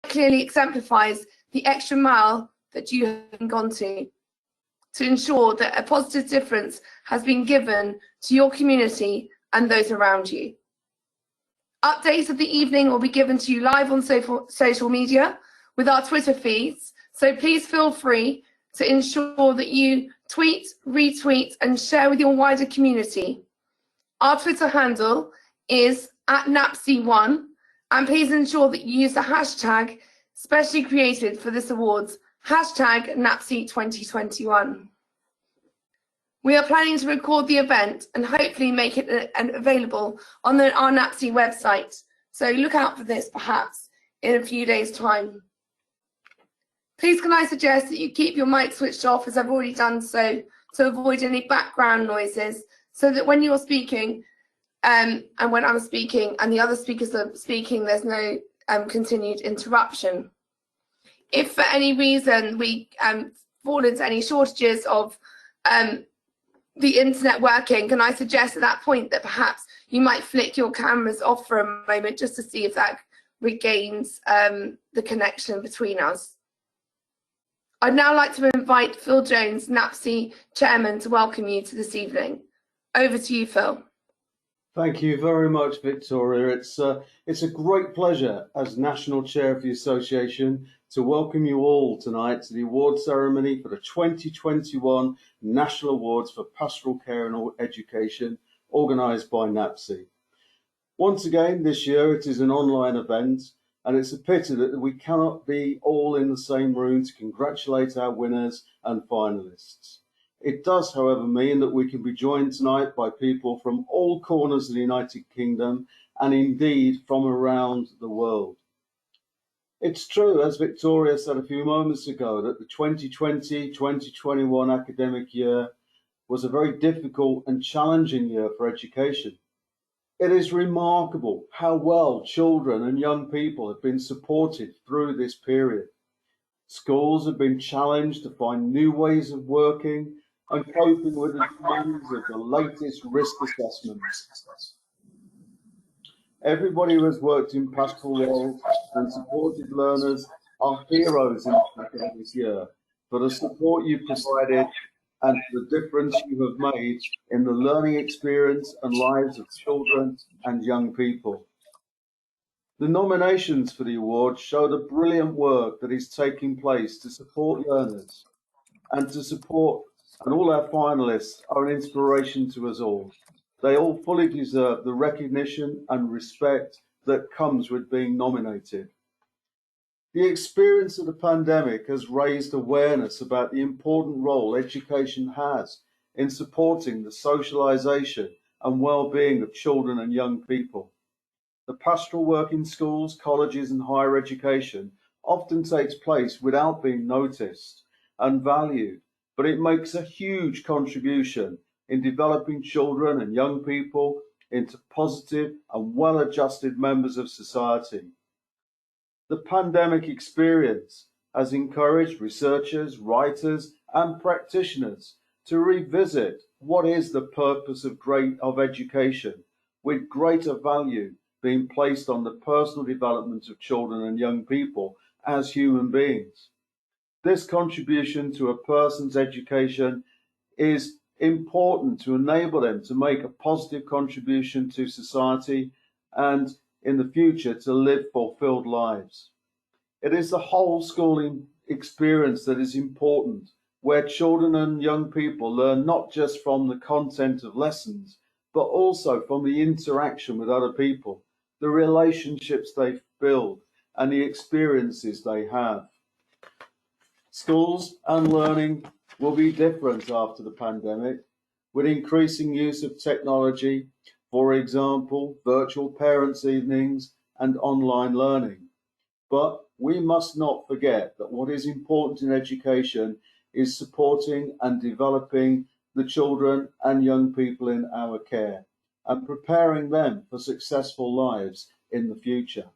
clearly exemplifies the extra mile that you have gone to ensure that a positive difference has been given to your community and those around you. Updates of the evening will be given to you live on social media with our Twitter feeds, so please feel free to ensure that you tweet, retweet and share with your wider community. Our Twitter handle is @NAPCE1, and please ensure that you use the hashtag specially created for this awards, hashtag NAPCE 2021. We are planning to record the event and hopefully make it available on our NAPCE website, so look out for this perhaps in a few days' time. Please can I suggest that you keep your mic switched off, as I've already done so, to avoid any background noises, so that when you're speaking and when I'm speaking and the other speakers are speaking, there's no continued interruption. If for any reason we fall into any shortages of the internet working, can I suggest at that point that perhaps you might flick your cameras off for a moment just to see if that regains the connection between us. I'd now like to invite Phil Jones, NAPCE Chairman, to welcome you to this evening. Over to you, Phil. Thank you very much, Victoria. It's a great pleasure as National Chair of the Association to welcome you all tonight to the award ceremony for the 2021 National Awards for Pastoral Care and Education, organised by NAPCE. Once again, this year it is an online event, and it's a pity that we cannot be all in the same room to congratulate our winners and finalists. It does, however, mean that we can be joined tonight by people from all corners of the United Kingdom and indeed from around the world. It's true, as Victoria said a few moments ago, that the 2020-2021 academic year was a very difficult and challenging year for education. It is remarkable how well children and young people have been supported through this period. Schools have been challenged to find new ways of working and coping with the demands of the latest risk assessments. Everybody who has worked in pastoral roles and supported learners are heroes in this academic year for the support you provided and for the difference you have made in the learning experience and lives of children and young people. The nominations for the award show the brilliant work that is taking place to support learners and all our finalists are an inspiration to us all. They all fully deserve the recognition and respect that comes with being nominated. The experience of the pandemic has raised awareness about the important role education has in supporting the socialisation and well-being of children and young people. The pastoral work in schools, colleges and higher education often takes place without being noticed and valued, but it makes a huge contribution in developing children and young people into positive and well-adjusted members of society. The pandemic experience has encouraged researchers, writers and practitioners to revisit what is the purpose of education, with greater value being placed on the personal development of children and young people as human beings. This contribution to a person's education is important to enable them to make a positive contribution to society and in the future to live fulfilled lives. It is the whole schooling experience that is important, where children and young people learn not just from the content of lessons, but also from the interaction with other people, the relationships they build and the experiences they have. Schools and learning will be different after the pandemic, with increasing use of technology, for example, virtual parents' evenings and online learning. But we must not forget that what is important in education is supporting and developing the children and young people in our care and preparing them for successful lives in the future.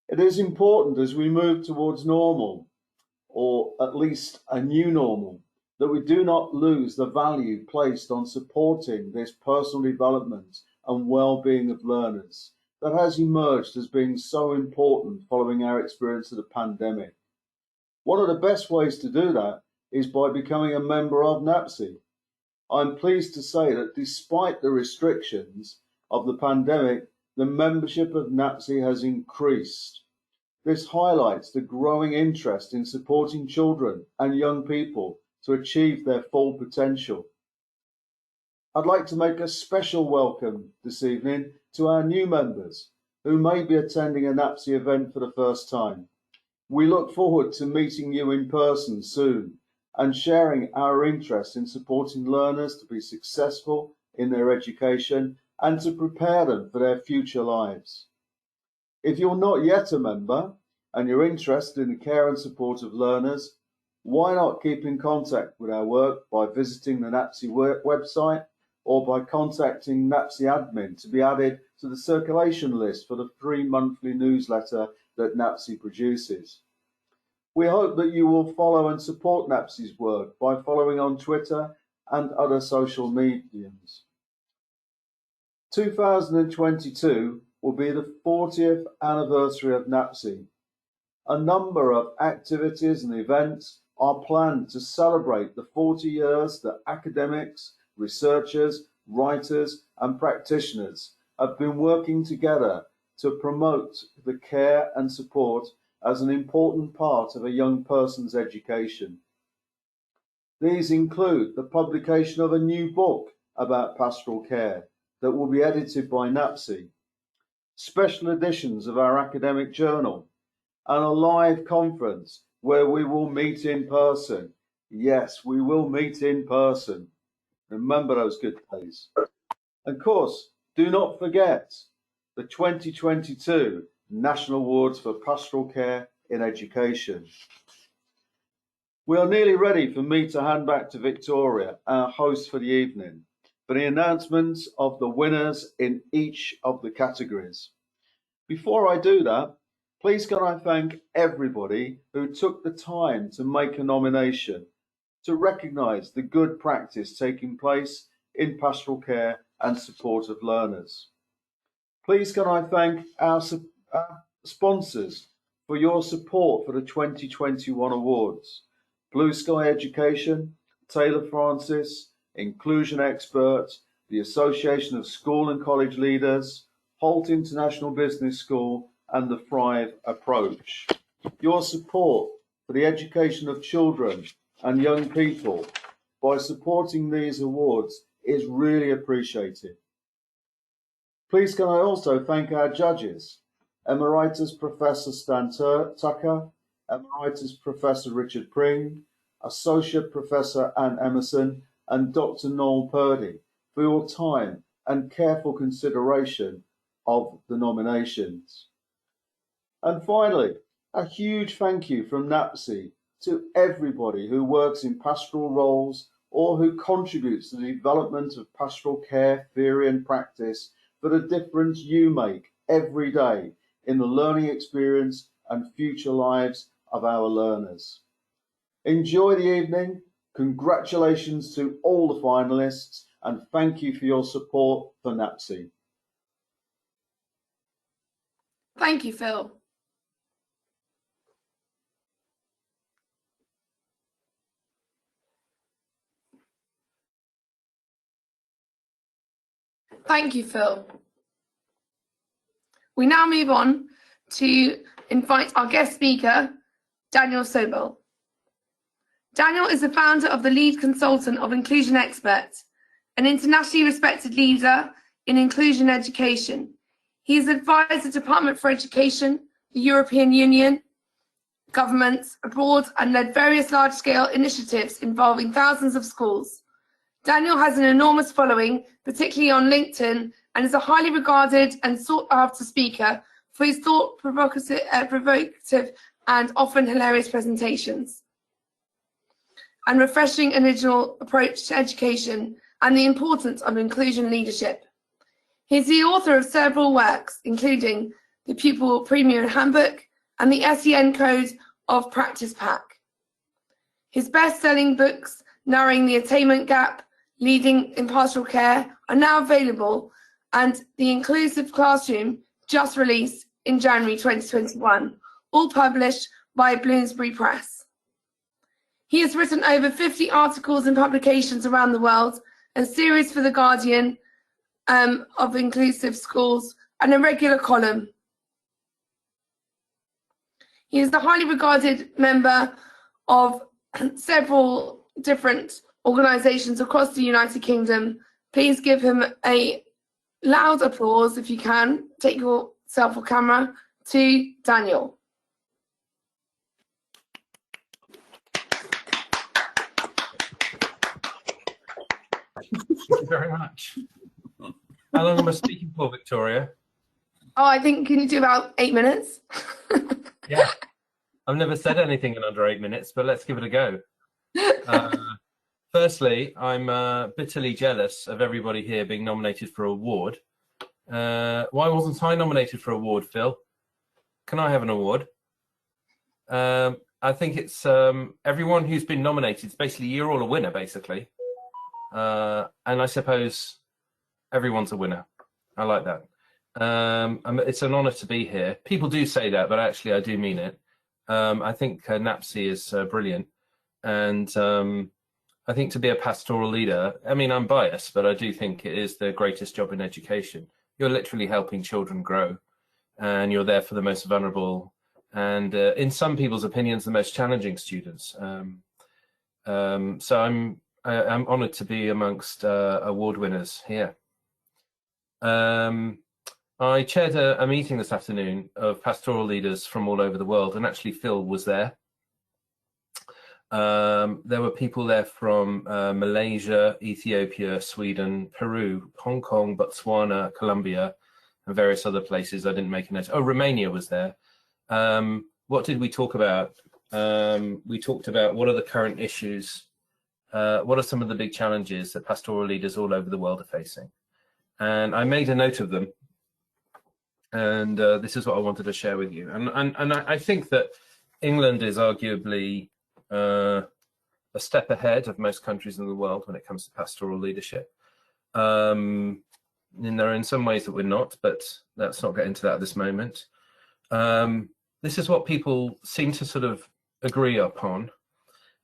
It is important as we move towards normal, or at least a new normal, that we do not lose the value placed on supporting this personal development and well-being of learners, that has emerged as being so important following our experience of the pandemic. One of the best ways to do that is by becoming a member of NAPCE. I'm pleased to say that despite the restrictions of the pandemic, the membership of NAPCE has increased. This highlights the growing interest in supporting children and young people to achieve their full potential. I'd like to make a special welcome this evening to our new members who may be attending a NAPCE event for the first time. We look forward to meeting you in person soon and sharing our interest in supporting learners to be successful in their education and to prepare them for their future lives. If you're not yet a member and you're interested in the care and support of learners, why not keep in contact with our work by visiting the NAPCE website or by contacting NAPCE admin to be added to the circulation list for the free monthly newsletter that NAPCE produces. We hope that you will follow and support NAPCE's work by following on Twitter and other social mediums. 2022 will be the 40th anniversary of NAPCE. A number of activities and events are planned to celebrate the 40 years that academics, researchers, writers and practitioners have been working together to promote the care and support as an important part of a young person's education. These include the publication of a new book about pastoral care that will be edited by NAPCE, special editions of our academic journal, and a live conference where we will meet in person. Yes, we will meet in person. Remember those good days. Of course, do not forget the 2022 National Awards for Pastoral Care in Education. We are nearly ready for me to hand back to Victoria, our host for the evening, for the announcements of the winners in each of the categories. Before I do that, please can I thank everybody who took the time to make a nomination to recognise the good practice taking place in pastoral care and support of learners. Please can I thank our sponsors for your support for the 2021 awards: Blue Sky Education, Taylor Francis, Inclusion Experts, the Association of School and College Leaders, Holt International Business School and the Thrive Approach. Your support for the education of children and young people by supporting these awards is really appreciated. Please can I also thank our judges, Emeritus Professor Stan Tucker, Emeritus Professor Richard Pring, Associate Professor Anne Emerson, and Dr. Noel Purdy for your time and careful consideration of the nominations. And finally, a huge thank you from NAPCE to everybody who works in pastoral roles or who contributes to the development of pastoral care theory and practice for the difference you make every day in the learning experience and future lives of our learners. Enjoy the evening, congratulations to all the finalists, and thank you for your support for NAPCE. Thank you, Phil. Thank you, Phil. We now move on to invite our guest speaker, Daniel Sobel. Daniel is the founder of the lead consultant of Inclusion Experts, an internationally respected leader in inclusion education. He has advised the Department for Education, the European Union, governments abroad, and led various large-scale initiatives involving thousands of schools. Daniel has an enormous following, particularly on LinkedIn, and is a highly regarded and sought-after speaker for his thought-provocative and often hilarious presentations and refreshing original approach to education and the importance of inclusion leadership. He is the author of several works, including the Pupil Premier Handbook and the SEN Code of Practice Pack. His best-selling books, Narrowing the Attainment Gap, Leading in Pastoral Care, are now available, and The Inclusive Classroom, just released in January 2021, all published by Bloomsbury Press. He has written over 50 articles and publications around the world, a series for The Guardian of inclusive schools, and a regular column. He is the highly regarded member of several different organisations across the United Kingdom. Please give him a loud applause if you can. Take yourself a camera to Daniel. Thank you very much. How long am I speaking for, Victoria? Oh, I think, can you do about 8 minutes? Yeah, I've never said anything in under 8 minutes, but let's give it a go. Firstly, I'm bitterly jealous of everybody here being nominated for an award. Why wasn't I nominated for an award, Phil? Can I have an award? I think it's everyone who's been nominated, it's basically you're all a winner, basically. And I suppose everyone's a winner. I like that. It's an honour to be here. People do say that, but actually I do mean it. I think NAPCE is brilliant. And I think to be a pastoral leader, I mean, I'm biased, but I do think it is the greatest job in education. You're literally helping children grow, and you're there for the most vulnerable and, in some people's opinions, the most challenging students. So I'm honoured to be amongst award winners here. I chaired a meeting this afternoon of pastoral leaders from all over the world, and actually Phil was there. There were people there from Malaysia, Ethiopia, Sweden, Peru, Hong Kong, Botswana, Colombia, and various other places. I didn't make a note. Oh, Romania was there. What did we talk about? We talked about what are the current issues, what are some of the big challenges that pastoral leaders all over the world are facing. And I made a note of them. And this is what I wanted to share with you. And I think that England is arguably a step ahead of most countries in the world when it comes to pastoral leadership. And there are in some ways that we're not, but let's not get into that at this moment. This is what people seem to sort of agree upon,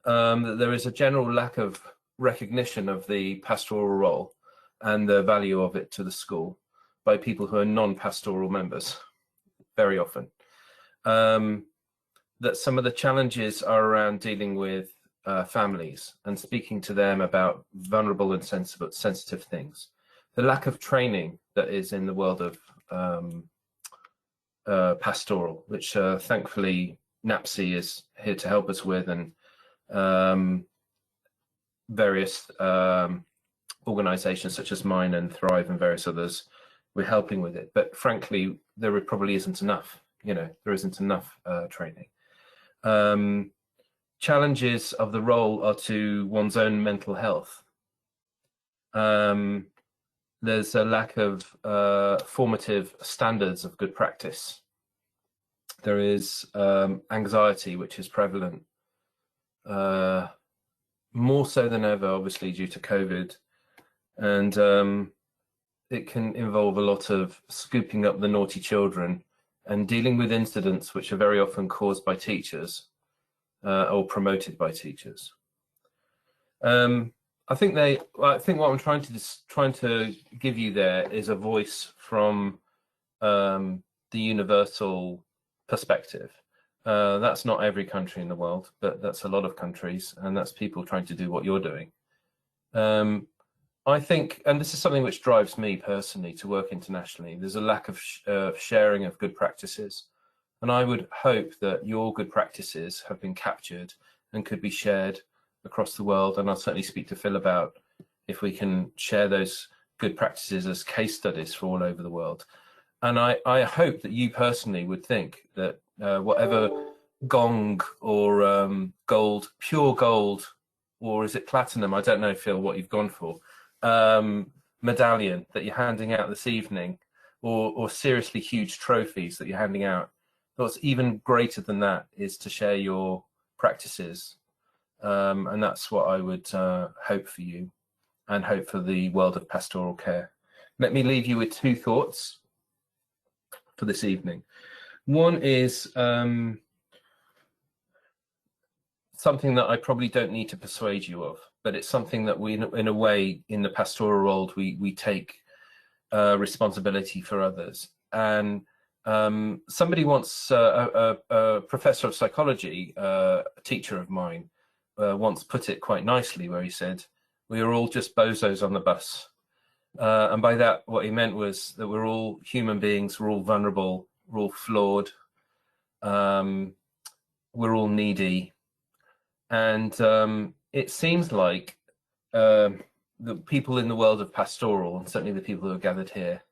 that there is a general lack of recognition of the pastoral role and the value of it to the school by people who are non-pastoral members, very often. That some of the challenges are around dealing with families and speaking to them about vulnerable and sensitive things. The lack of training that is in the world of pastoral, which thankfully NAPCE is here to help us with, and various organisations such as mine and Thrive and various others, we're helping with it. But frankly, there probably isn't enough. There isn't enough training. Challenges of the role are to one's own mental health. There's a lack of formative standards of good practice. There is anxiety, which is prevalent, more so than ever, obviously, due to COVID. And it can involve a lot of scooping up the naughty children and dealing with incidents which are very often caused by teachers or promoted by teachers. I think what I'm trying to give you there is a voice from the universal perspective. That's not every country in the world, but that's a lot of countries, and that's people trying to do what you're doing. I think, and this is something which drives me personally to work internationally, there's a lack of sharing of good practices. And I would hope that your good practices have been captured and could be shared across the world. And I'll certainly speak to Phil about if we can share those good practices as case studies for all over the world. And I hope that you personally would think that whatever gong or gold, pure gold, or is it platinum? I don't know, Phil, what you've gone for. Medallion that you're handing out this evening, or seriously huge trophies that you're handing out. What's even greater than that is to share your practices, and that's what I would hope for you and hope for the world of pastoral care. Let me leave you with two thoughts. for this evening. One is something that I probably don't need to persuade you of, but it's something that we, in a way, in the pastoral world, we take responsibility for others. And somebody once, a professor of psychology, a teacher of mine, once put it quite nicely, where he said, "We are all just bozos on the bus." And by that, what he meant was that we're all human beings, we're all vulnerable, we're all flawed, we're all needy. And it seems like the people in the world of pastoral, and certainly the people who are gathered here,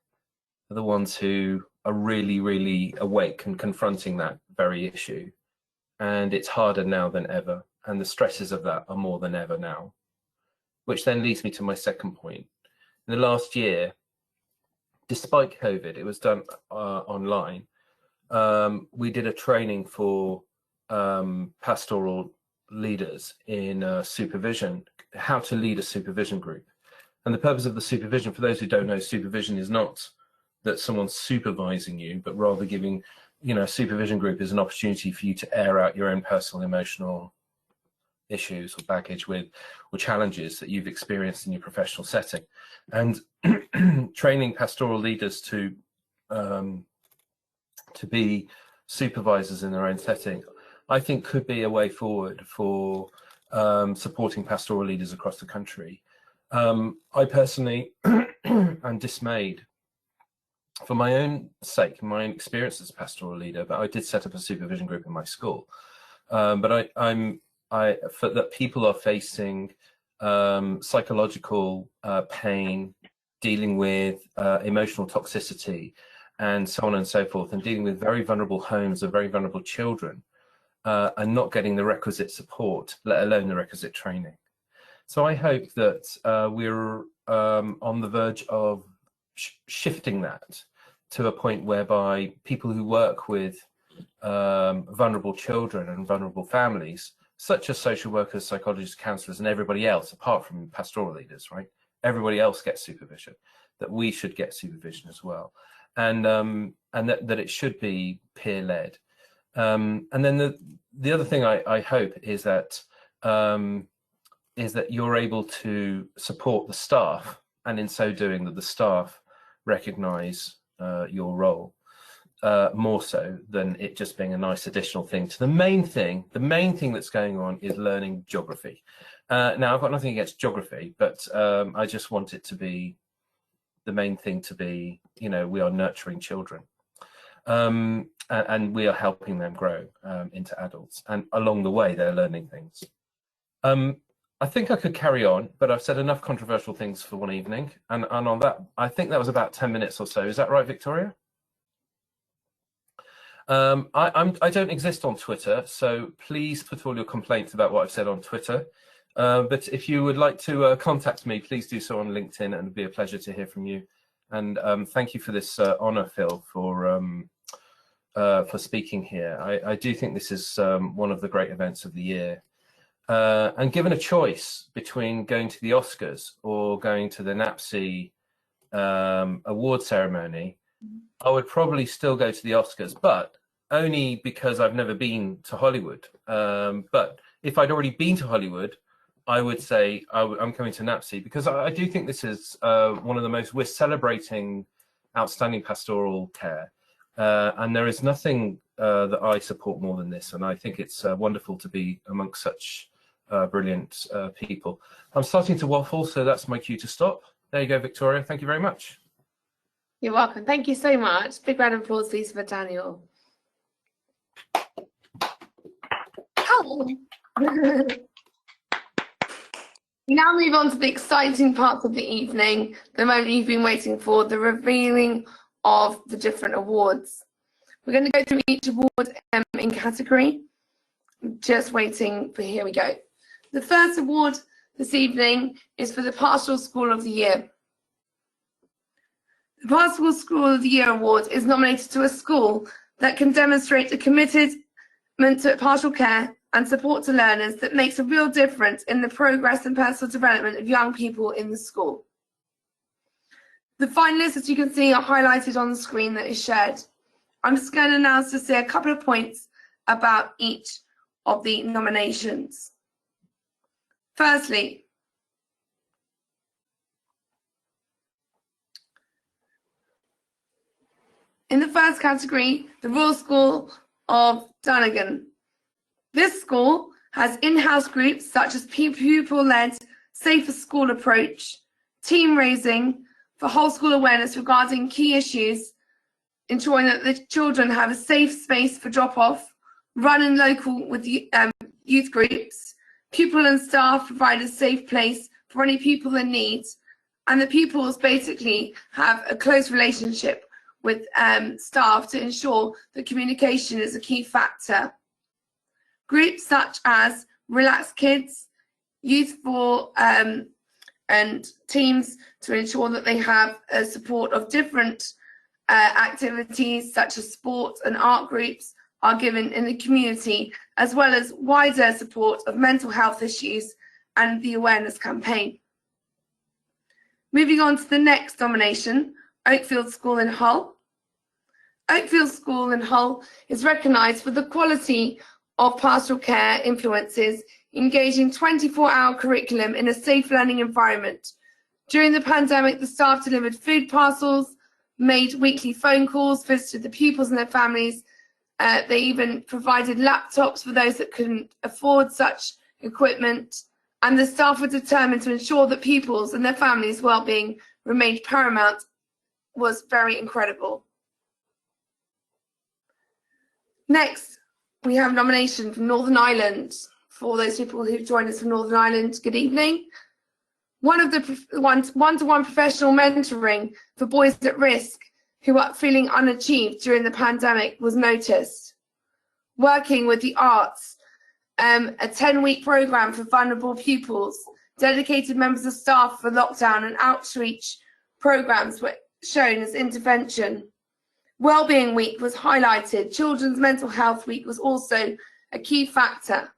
are the ones who are really, really awake and confronting that very issue. And it's harder now than ever. And the stresses of that are more than ever now. Which then leads me to my second point. In the last year, despite COVID, it was done online. We did a training for pastoral leaders in supervision, how to lead a supervision group. And the purpose of the supervision, for those who don't know, supervision is not that someone's supervising you, but rather giving, a supervision group is an opportunity for you to air out your own personal emotional issues or baggage or challenges that you've experienced in your professional setting. And training pastoral leaders to be supervisors in their own setting, I think could be a way forward for supporting pastoral leaders across the country. I personally am dismayed for my own sake, my own experience as a pastoral leader, but I did set up a supervision group in my school. But that people are facing psychological pain, dealing with emotional toxicity, and so on and so forth, and dealing with very vulnerable homes of very vulnerable children, and not getting the requisite support, let alone the requisite training. So I hope that we're on the verge of shifting that to a point whereby people who work with vulnerable children and vulnerable families, such as social workers, psychologists, counsellors, and everybody else, apart from pastoral leaders, right? Everybody else gets supervision, that we should get supervision as well. And that it should be peer-led. And then the other thing I hope is that you're able to support the staff, and in so doing that the staff recognise your role more so than it just being a nice additional thing to the main thing. The main thing that's going on is learning geography. Now, I've got nothing against geography, but I just want it to be the main thing to be, we are nurturing children. And we are helping them grow into adults. And along the way, they're learning things. I think I could carry on, but I've said enough controversial things for one evening. And on that, I think that was about 10 minutes or so. Is that right, Victoria? I don't exist on Twitter, so please put all your complaints about what I've said on Twitter. But if you would like to contact me, please do so on LinkedIn, and it'd be a pleasure to hear from you. And thank you for this honour, Phil, for speaking here. I do think this is one of the great events of the year. And given a choice between going to the Oscars or going to the NAPCE award ceremony, I would probably still go to the Oscars, but only because I've never been to Hollywood. But if I'd already been to Hollywood, I would say I'm coming to NAPCE, because I do think this is one of the most, we're celebrating outstanding pastoral care. And there is nothing that I support more than this. And I think it's wonderful to be amongst such brilliant people. I'm starting to waffle, so that's my cue to stop. There you go, Victoria. Thank you very much. You're welcome. Thank you so much. Big round of applause, please, for Daniel. We now move on to the exciting parts of the evening, the moment you've been waiting for, the revealing of the different awards. We're going to go through each award in category. Just waiting for, here we go. The first award this evening is for the Pastoral School of the Year. The Pastoral School of the Year award is nominated to a school that can demonstrate a commitment to pastoral care and support to learners that makes a real difference in the progress and personal development of young people in the school. The finalists, as you can see, are highlighted on the screen that is shared. I'm just going to now just say a couple of points about each of the nominations. Firstly, in the first category, the Royal School of Donegal. This school has in-house groups such as pupil-led safer school approach, team raising for whole school awareness regarding key issues, ensuring that the children have a safe space for drop-off, running local with youth groups, pupil and staff provide a safe place for any pupil in need, and the pupils basically have a close relationship with staff to ensure that communication is a key factor. Groups such as Relax Kids, Youth for and teams to ensure that they have a support of different activities such as sport and art groups are given in the community, as well as wider support of mental health issues and the awareness campaign. Moving on to the next nomination, Oakfield School in Hull. Oakfield School in Hull is recognised for the quality of pastoral care influences, engaging 24-hour curriculum in a safe learning environment. During the pandemic, the staff delivered food parcels, made weekly phone calls, visited the pupils and their families. They even provided laptops for those that couldn't afford such equipment. And the staff were determined to ensure that pupils and their families' well-being remained paramount. Was very incredible. Next, we have a nomination from Northern Ireland. For those people who've joined us from Northern Ireland, good evening. One-to-one professional mentoring for boys at risk who are feeling unachieved during the pandemic was noticed. Working with the arts, a 10-week programme for vulnerable pupils, dedicated members of staff for lockdown and outreach programmes were shown as intervention. Wellbeing Week was highlighted. Children's Mental Health Week was also a key factor.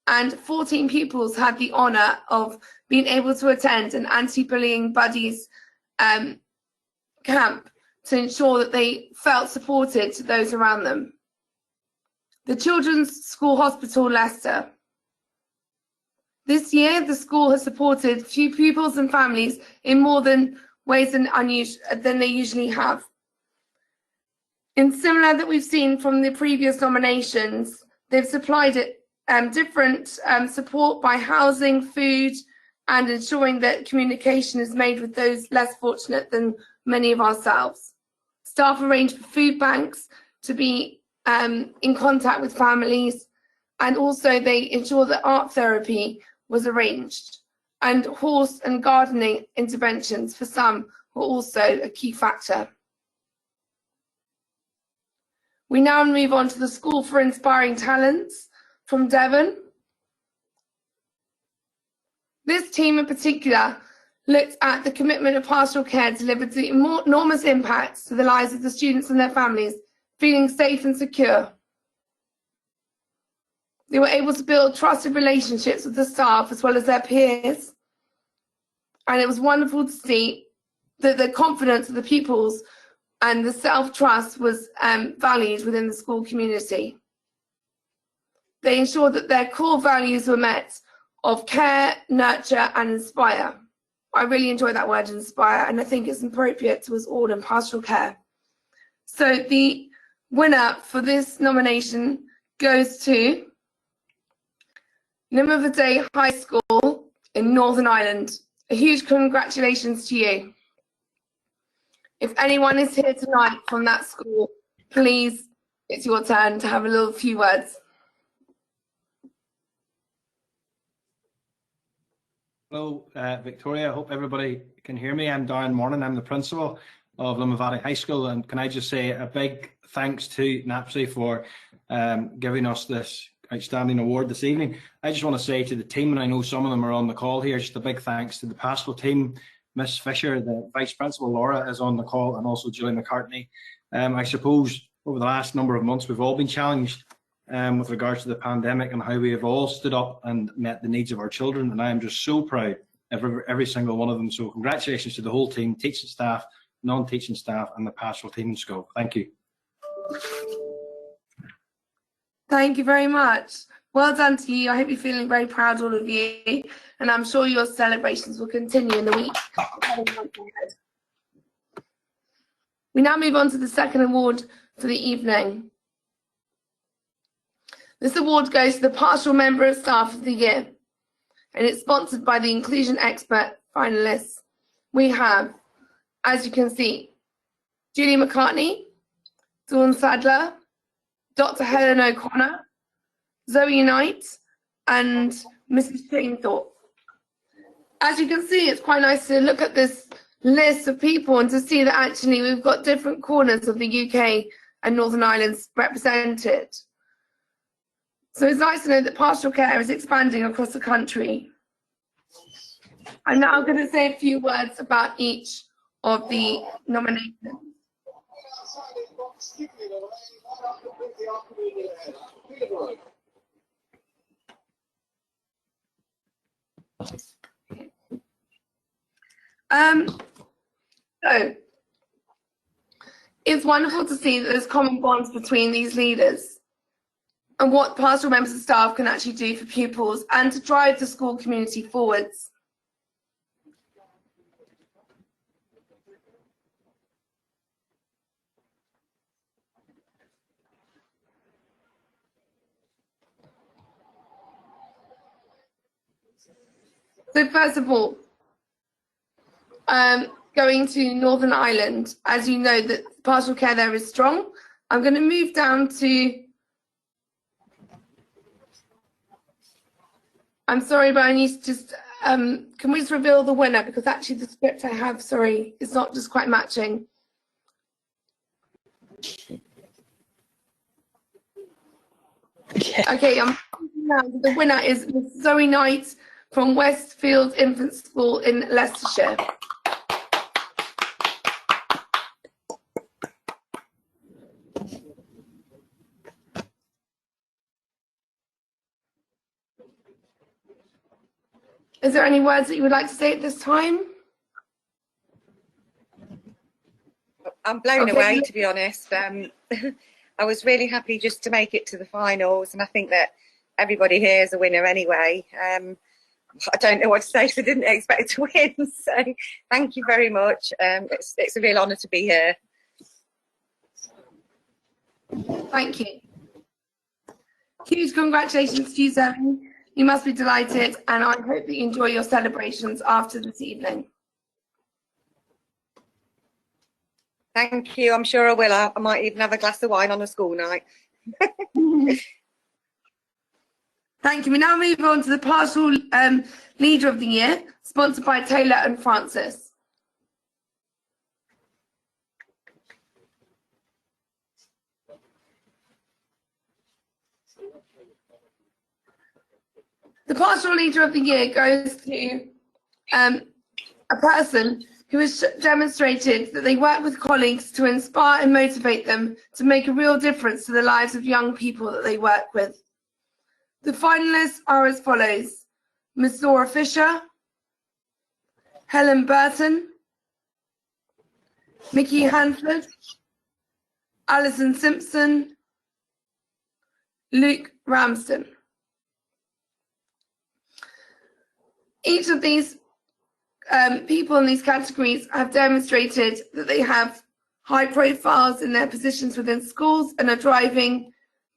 And 14 pupils had the honour of being able to attend an anti-bullying buddies camp to ensure that they felt supported to those around them. The Children's School Hospital Leicester. This year, the school has supported few pupils and families in more than ways than they usually have. In similar that we've seen from the previous nominations, they've supplied different support by housing, food, and ensuring that communication is made with those less fortunate than many of ourselves. Staff arranged for food banks to be in contact with families, and also they ensure that art therapy was arranged, and horse and gardening interventions for some were also a key factor. We now move on to the School for Inspiring Talents from Devon. This team in particular looked at the commitment of pastoral care delivered the enormous impacts to the lives of the students and their families, feeling safe and secure. They were able to build trusted relationships with the staff as well as their peers. And it was wonderful to see that the confidence of the pupils and the self-trust was valued within the school community. They ensured that their core values were met of care, nurture, and inspire. I really enjoy that word, inspire, and I think it's appropriate to us all in pastoral care. So the winner for this nomination goes to Day High School in Northern Ireland. A huge congratulations to you. If anyone is here tonight from that school, please, it's your turn to have a few words. Hello, Victoria. I hope everybody can hear me. I'm Darren Morning. I'm the principal of Limavady High School. And can I just say a big thanks to NAPCE for giving us this outstanding award this evening. I just want to say to the team, and I know some of them are on the call here, just a big thanks to the pastoral team. Miss Fisher, the Vice Principal Laura is on the call, and also Julie McCartney. I suppose over the last number of months, we've all been challenged with regards to the pandemic and how we have all stood up and met the needs of our children. And I am just so proud of every single one of them. So congratulations to the whole team, teaching staff, non-teaching staff, and the pastoral team in school. Thank you. Thank you very much. Well done to you. I hope you're feeling very proud, all of you, and I'm sure your celebrations will continue in the week. We now move on to the second award for the evening. This award goes to the Partial Member of Staff of the Year, and it's sponsored by the Inclusion Expert finalists. We have, as you can see, Julie McCartney, Dawn Sadler, Dr. Helen O'Connor, Zoe Knight, and Mrs. Chainthorpe. As you can see, it's quite nice to look at this list of people and to see that actually we've got different corners of the UK and Northern Ireland represented. So it's nice to know that pastoral care is expanding across the country. I'm now going to say a few words about each of the nominations. So it's wonderful to see that there's common bonds between these leaders and what pastoral members of staff can actually do for pupils and to drive the school community forwards. So first of all, going to Northern Ireland, as you know that pastoral care there is strong. I'm going to move down to, I'm sorry, but I need to just, can we just reveal the winner? Because actually the script I have, sorry, is not just quite matching. Okay, the winner is Zoe Knight from Westfield Infant School in Leicestershire. Is there any words that you would like to say at this time? I'm blown away, to be honest. I was really happy just to make it to the finals, and I think that everybody here is a winner anyway. I don't know what to say, so I didn't expect to win. So thank you very much. It's a real honour to be here. Thank you. Huge congratulations to you, Zoe. You must be delighted, and I hope that you enjoy your celebrations after this evening. Thank you. I'm sure I will. I might even have a glass of wine on a school night. Thank you. We now move on to the Partial Leader of the Year, sponsored by Taylor and Francis. The Partial Leader of the Year goes to a person who has demonstrated that they work with colleagues to inspire and motivate them to make a real difference to the lives of young people that they work with. The finalists are as follows: Ms. Laura Fisher, Helen Burton, Mickey Hanford, Alison Simpson, Luke Ramsden. Each of these people in these categories have demonstrated that they have high profiles in their positions within schools and are driving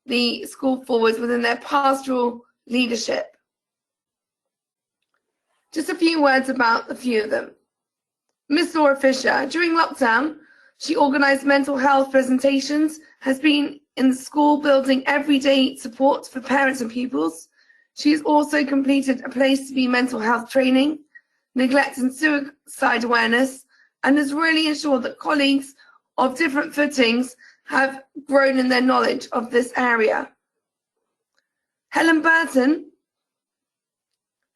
the school forwards within their pastoral leadership. Just a few words about a few of them. Miss Laura Fisher, during lockdown, she organised mental health presentations, has been in the school building everyday support for parents and pupils. She has also completed a place to be mental health training, neglect and suicide awareness, and has really ensured that colleagues of different footings have grown in their knowledge of this area. Helen Burton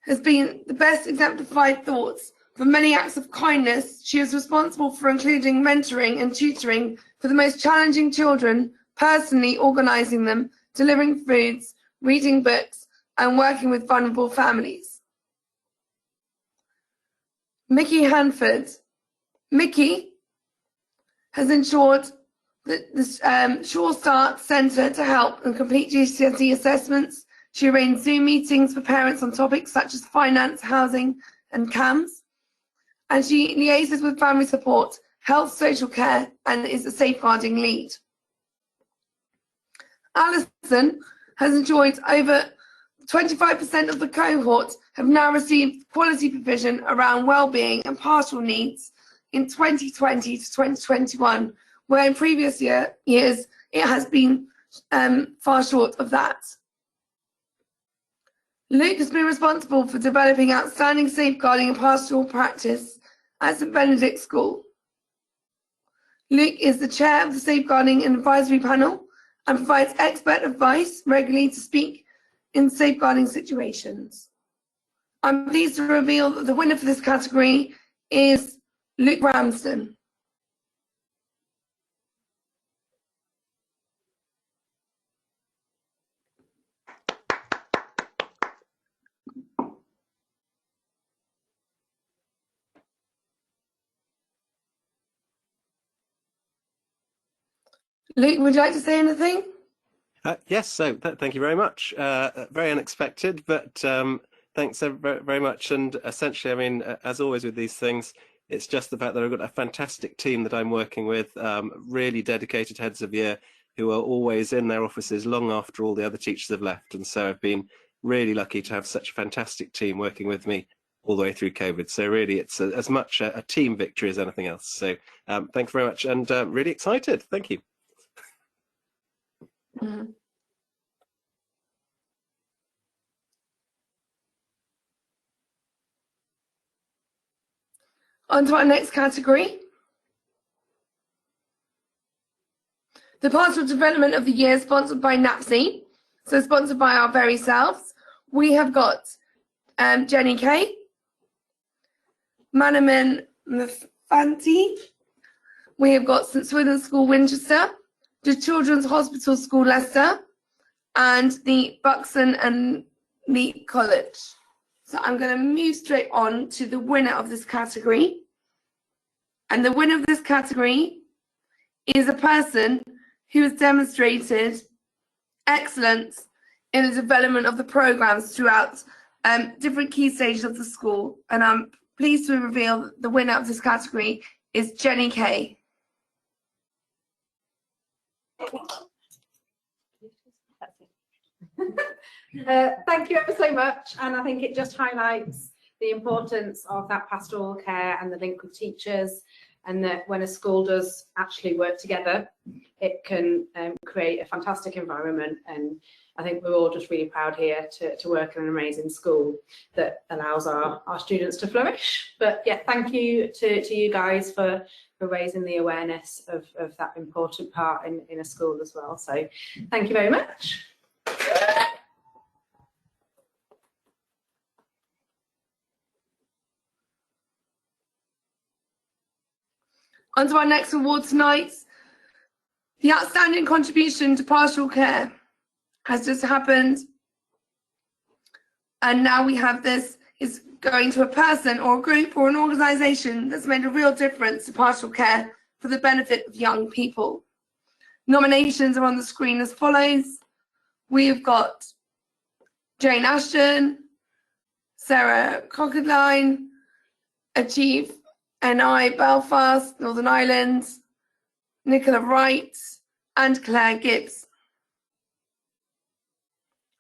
has been the best exemplified thoughts for many acts of kindness. She is responsible for including mentoring and tutoring for the most challenging children, personally organising them, delivering foods, reading books, and working with vulnerable families. Mickey Hanford. Mickey has ensured the Sure Start Centre to help and complete GCSE assessments. She arranged Zoom meetings for parents on topics such as finance, housing and CAMS. And she liaises with family support, health, social care, and is a safeguarding lead. Alison has enjoyed over 25% of the cohort have now received quality provision around wellbeing and pastoral needs in 2020 to 2021, where in previous years it has been far short of that. Luke has been responsible for developing outstanding safeguarding and pastoral practice at St Benedict School. Luke is the chair of the Safeguarding and Advisory Panel and provides expert advice regularly to speak in safeguarding situations. I'm pleased to reveal that the winner for this category is Luke Ramsden. Luke, would you like to say anything? Yes, so thank you very much. Very unexpected, but thanks very much. And essentially, I mean, as always with these things, it's just the fact that I've got a fantastic team that I'm working with, really dedicated heads of year who are always in their offices long after all the other teachers have left. And so I've been really lucky to have such a fantastic team working with me all the way through COVID. So really, it's as much a team victory as anything else. So thanks very much, and really excited. Thank you. Mm-hmm. On to our next category. The Pastoral Development of the Year, sponsored by NAPCE, so sponsored by our very selves. We have got Jenny Kay, Manaman Mfanti, we have got St Swithin School Winchester, the Children's Hospital School Leicester, and the Buxton and Leek College. So I'm going to move straight on to the winner of this category. And the winner of this category is a person who has demonstrated excellence in the development of the programs throughout different key stages of the school. And I'm pleased to reveal the winner of this category is Jenny Kay. Thank you ever so much, and I think it just highlights the importance of that pastoral care and the link with teachers, and that when a school does actually work together, it can create a fantastic environment. And I think we're all just really proud here to work in an amazing school that allows our students to flourish. But yeah, thank you to you guys for raising the awareness of that important part in a school as well. So thank you very much. On to our next award tonight. The Outstanding Contribution to Pastoral Care has just happened. And now we have this is going to a person or a group or an organisation that's made a real difference to pastoral care for the benefit of young people. Nominations are on the screen as follows. We've got Jane Ashton, Sarah Cockadine, Achieve NI Belfast, Northern Ireland, Nicola Wright, and Claire Gibbs.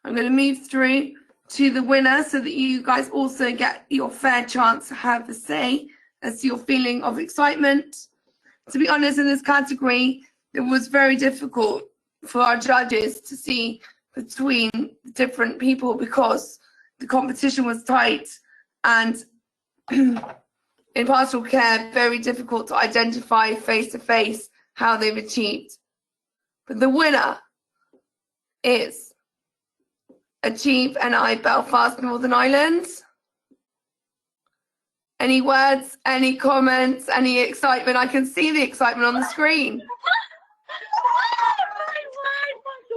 I'm going to move through to the winner so that you guys also get your fair chance to have a say as to your feeling of excitement. To be honest, in this category, it was very difficult for our judges to see between different people because the competition was tight, and in pastoral care, very difficult to identify face to face how they've achieved. But the winner is Achieve NI Belfast, Northern Ireland. Any words, any comments, any excitement? I can see the excitement on the screen.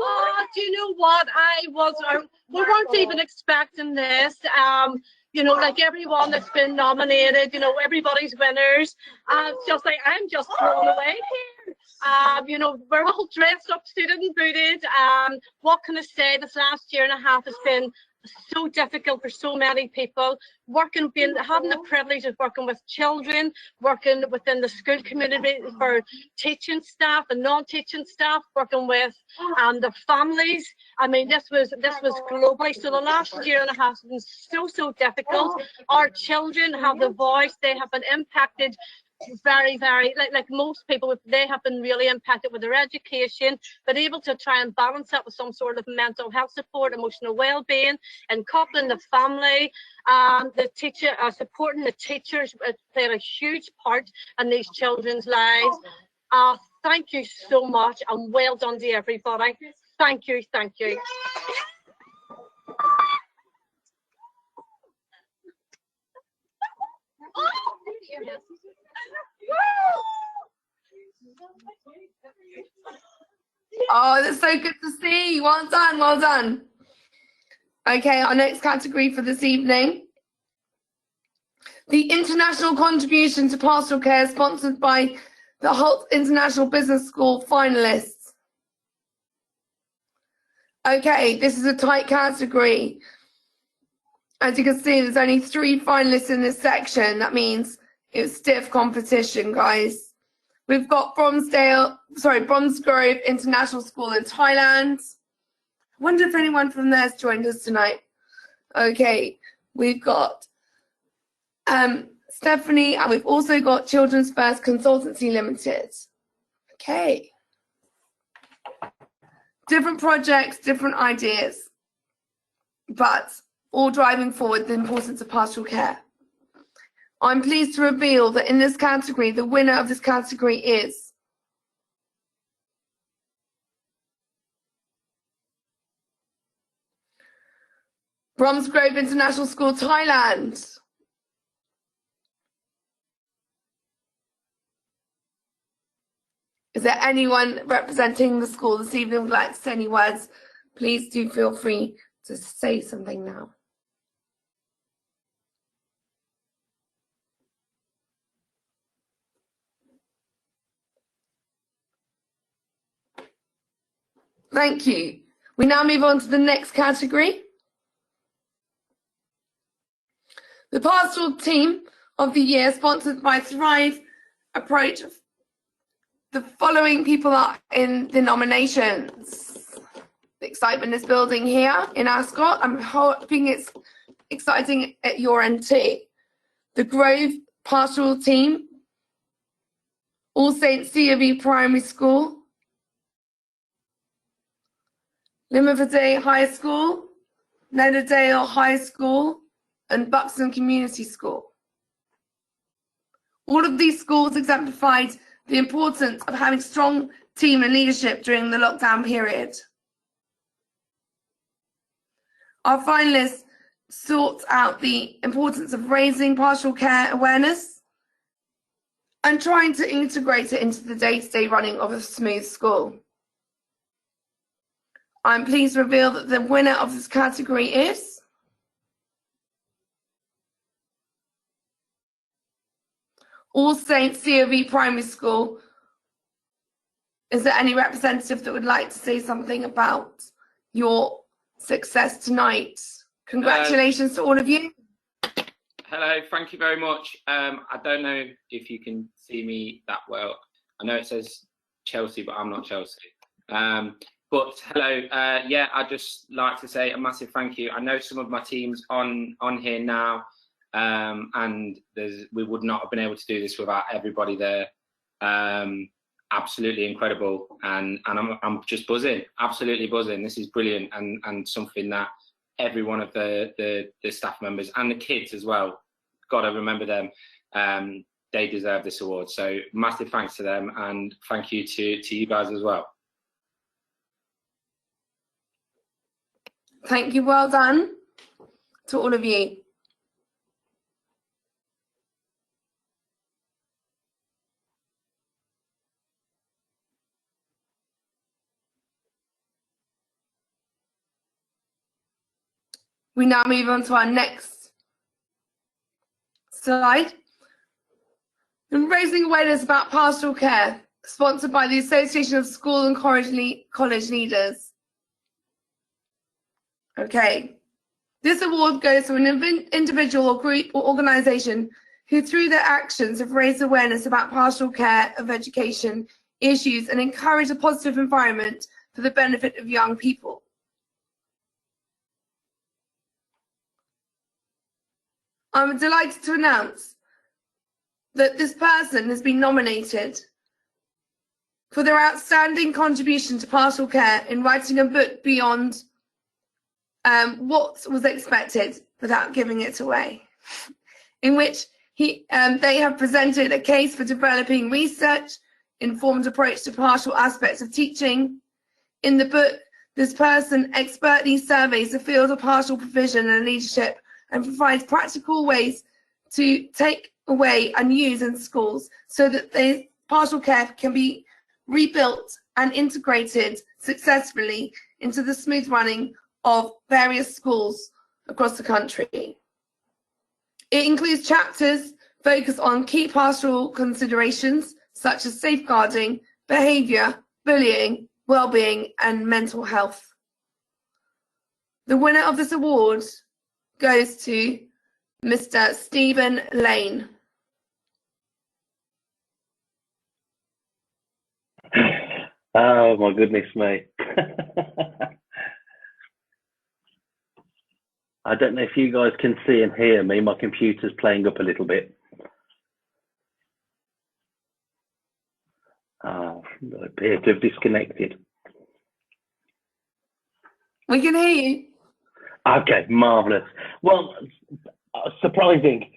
Oh, do you know what? We weren't even expecting this. You know, like everyone that's been nominated, you know, everybody's winners. Just like, I'm just blown away here. You know, we're all dressed up, suited and booted. What can I say? This last year and a half has been so difficult for so many people. Having the privilege of working with children, working within the school community for teaching staff and non-teaching staff, working with their families. I mean, this was globally. So the last year and a half has been so difficult. Our children have the voice. They have been impacted very, very, like most people, they have been really impacted with their education, but able to try and balance that with some sort of mental health support, emotional well-being, and coupling the family, the teacher, supporting the teachers played a huge part in these children's lives. Thank you so much, and well done to everybody. Thank you, thank you. Oh, that's so good to see. Well done, well done. Okay, our next category for this evening. The International Contribution to Pastoral Care, sponsored by the Holt International Business School finalists. Okay, this is a tight category. As you can see, there's only 3 finalists in this section. That means it's stiff competition, guys. We've got Bromsgrove International School in Thailand. I wonder if anyone from there has joined us tonight. Okay, we've got Stephanie, and we've also got Children's First Consultancy Limited. Okay. Different projects, different ideas, but all driving forward the importance of pastoral care. I'm pleased to reveal that in this category, the winner of this category is Bromsgrove International School, Thailand. Is there anyone representing the school this evening who would like to say any words? Please do feel free to say something now. Thank you. We now move on to the next category. The Pastoral Team of the Year, sponsored by Thrive Approach. The following people are in the nominations. The excitement is building here in Ascot. I'm hoping it's exciting at your end too. The Grove Pastoral Team, All Saints COV Primary School, Limavady High School, Nederdale High School, and Buxton Community School. All of these schools exemplified the importance of having strong team and leadership during the lockdown period. Our finalists sought out the importance of raising pastoral care awareness and trying to integrate it into the day-to-day running of a smooth school. I'm pleased to reveal that the winner of this category is All Saints COV Primary School. Is there any representative that would like to say something about your success tonight? Congratulations to all of you. Hello, thank you very much. I don't know if you can see me that well. I know it says Chelsea, but I'm not Chelsea. But hello, yeah, I'd just like to say a massive thank you. I know some of my team's on here now, and we would not have been able to do this without everybody there. Absolutely incredible, and I'm just buzzing, absolutely buzzing. This is brilliant, and something that every one of the staff members and the kids as well, gotta remember them. They deserve this award. So massive thanks to them, and thank you to you guys as well. Thank you, well done to all of you. We now move on to our next slide. And raising awareness about pastoral care. sponsored by the Association of School and College Leaders. Okay. This award goes to an individual or group or organisation who through their actions have raised awareness about pastoral care of education issues and encouraged a positive environment for the benefit of young people. I'm delighted to announce that this person has been nominated for their outstanding contribution to pastoral care in writing a book beyond what was expected without giving it away, in which they have presented a case for developing research-informed approach to pastoral aspects of teaching. In the book, this person expertly surveys the field of pastoral provision and leadership and provides practical ways to take away and use in schools so that the pastoral care can be rebuilt and integrated successfully into the smooth running of various schools across the country. It includes chapters focused on key pastoral considerations such as safeguarding, behaviour, bullying, well-being and mental health. The winner of this award goes to Mr. Stephen Lane. Oh my goodness me. I don't know if you guys can see and hear me. My computer's playing up a little bit. Oh, I appear to have disconnected. We can hear you. Okay, marvellous. Well, surprising.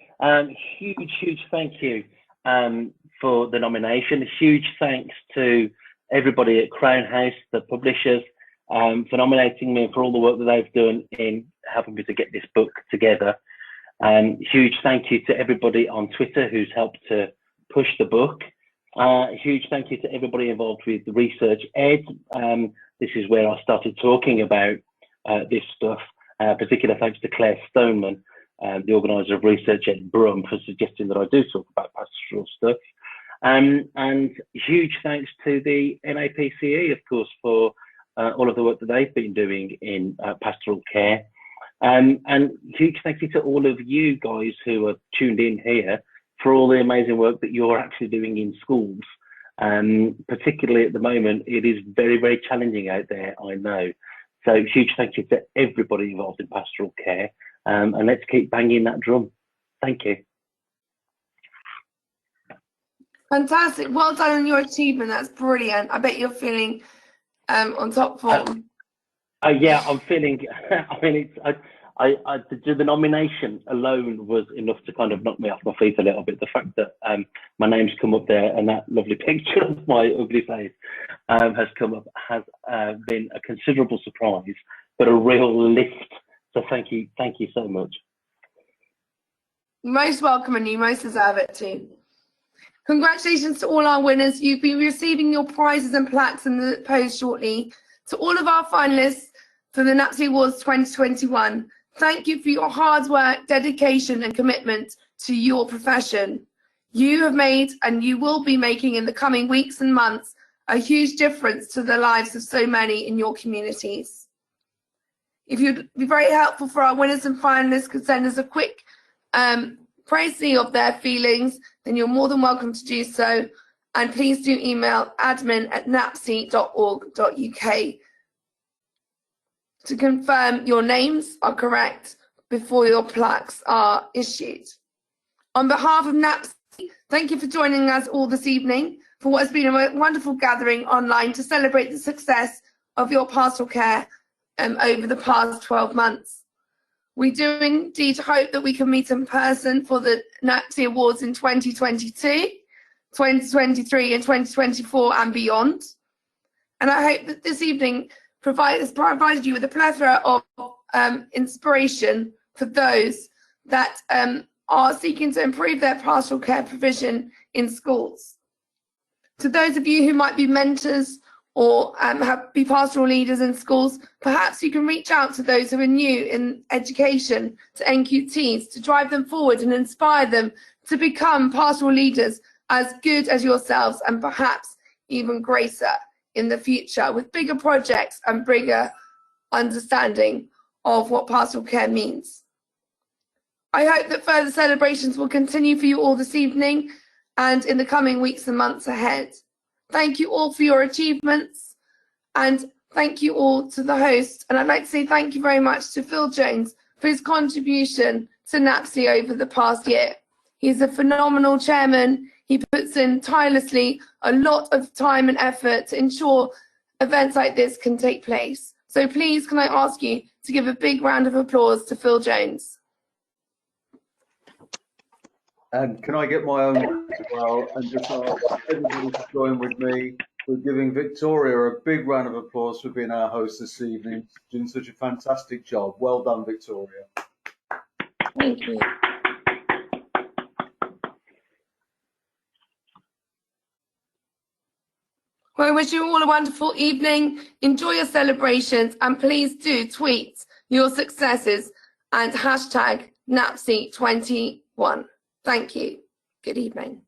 Huge thank you for the nomination. A huge thanks to everybody at Crown House, the publishers, for nominating me and for all the work that they've done in helping me to get this book together. Huge thank you to everybody on Twitter who's helped to push the book. Huge thank you to everybody involved with the Research Ed. This is where I started talking about this stuff. Particular thanks to Claire Stoneman, the organiser of Research Ed Brum, for suggesting that I do talk about pastoral stuff. And huge thanks to the NAPCE, of course, for all of the work that they've been doing in pastoral care. And huge thank you to all of you guys who are tuned in here for all the amazing work that you're actually doing in schools. Particularly at the moment, it is very challenging out there, I know. So huge thank you to everybody involved in pastoral care, and let's keep banging that drum. Thank you. Fantastic. Well done on your achievement. That's brilliant. I bet you're feeling on top form. Yeah, I'm feeling. I mean, the nomination alone was enough to kind of knock me off my feet a little bit. The fact that my name's come up there and that lovely picture of my ugly face has come up has been a considerable surprise, but a real lift. So thank you so much. Most welcome, and you most deserve it too. Congratulations to all our winners. You'll be receiving your prizes and plaques in the post shortly. To all of our finalists for the NAPCE Awards 2021, thank you for your hard work, dedication and commitment to your profession. You have made and you will be making in the coming weeks and months a huge difference to the lives of so many in your communities. If you'd be very helpful for our winners and finalists could send us a quick précis of their feelings, then you're more than welcome to do so. And please do email admin@napce.org.uk to confirm your names are correct before your plaques are issued. On behalf of NAPCE, thank you for joining us all this evening for what has been a wonderful gathering online to celebrate the success of your pastoral care over the past 12 months. We do indeed hope that we can meet in person for the NAPCE Awards in 2022, 2023 and 2024 and beyond. And I hope that this evening has provided you with a plethora of inspiration for those that are seeking to improve their pastoral care provision in schools. To those of you who might be mentors or be pastoral leaders in schools, perhaps you can reach out to those who are new in education, to NQTs, to drive them forward and inspire them to become pastoral leaders as good as yourselves and perhaps even greater in the future with bigger projects and bigger understanding of what pastoral care means. I hope that further celebrations will continue for you all this evening and in the coming weeks and months ahead. Thank you all for your achievements, and thank you all to the host. And I'd like to say thank you very much to Phil Jones for his contribution to NAPCE over the past year. He's a phenomenal chairman. He puts in tirelessly a lot of time and effort to ensure events like this can take place. So please, can I ask you to give a big round of applause to Phil Jones? And can I get my own as well, and just ask everybody to join with me for giving Victoria a big round of applause for being our host this evening, doing such a fantastic job. Well done, Victoria. Thank you. Well, I wish you all a wonderful evening. Enjoy your celebrations, and please do tweet your successes and hashtag NAPCE21. Thank you. Good evening.